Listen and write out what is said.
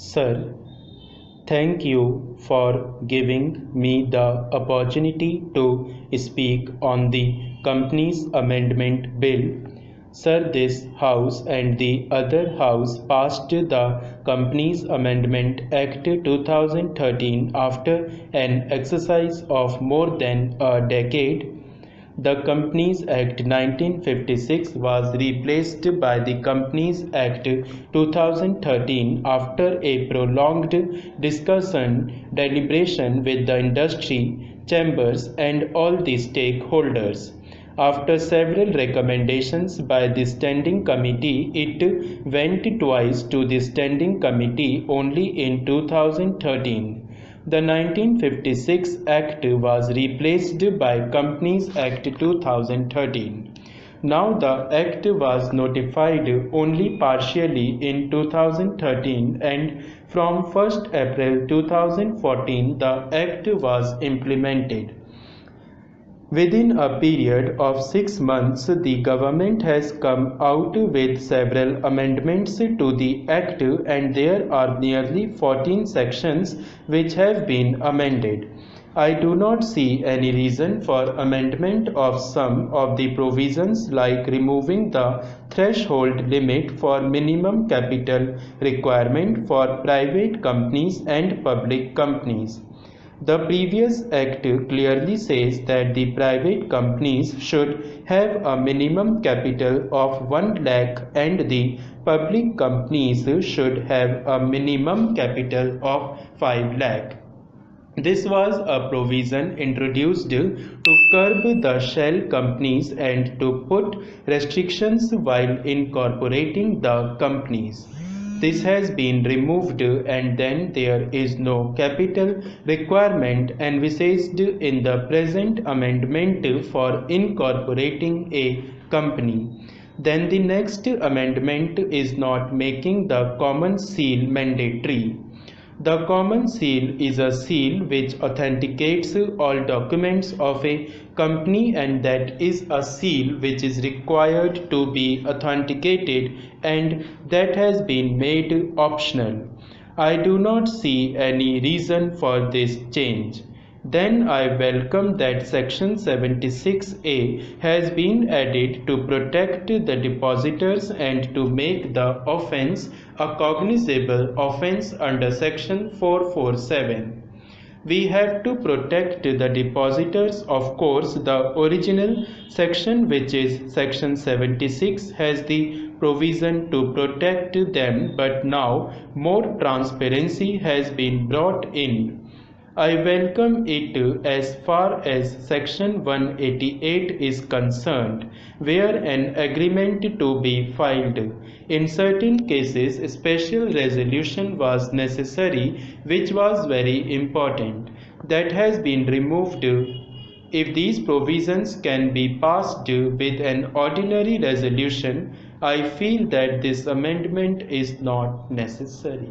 Sir, thank you for giving me the opportunity to speak on the Companies Amendment Bill. Sir, this House and the other House passed the Companies Amendment Act 2013 after an exercise of more than a decade. The Companies Act 1956 was replaced by the Companies Act 2013 after a prolonged discussion, deliberation with the industry, chambers and all the stakeholders. After several recommendations by the Standing Committee, it went twice to the Standing Committee only in 2013. The 1956 Act was replaced by Companies Act 2013. Now the Act was notified only partially in 2013 and from 1st April 2014 the Act was implemented. Within a period of 6 months, the government has come out with several amendments to the Act and there are nearly 14 sections which have been amended. I do not see any reason for amendment of some of the provisions like removing the threshold limit for minimum capital requirement for private companies and public companies. The previous Act clearly says that the private companies should have a minimum capital of 1 lakh and the public companies should have a minimum capital of 5 lakh. This was a provision introduced to curb the shell companies and to put restrictions while incorporating the companies. This has been removed and then there is no capital requirement envisaged in the present amendment for incorporating a company. Then the next amendment is not making the common seal mandatory. The common seal is a seal which authenticates all documents of a company and that is a seal which is required to be authenticated and that has been made optional. I do not see any reason for this change. Then I welcome that Section 76A has been added to protect the depositors and to make the offence a cognizable offence under Section 447. We have to protect the depositors. Of course, the original section, which is Section 76, has the provision to protect them, but now more transparency has been brought in. I welcome it as far as Section 188 is concerned, where an agreement to be filed. In certain cases, special resolution was necessary, which was very important. That has been removed. If these provisions can be passed with an ordinary resolution, I feel that this amendment is not necessary.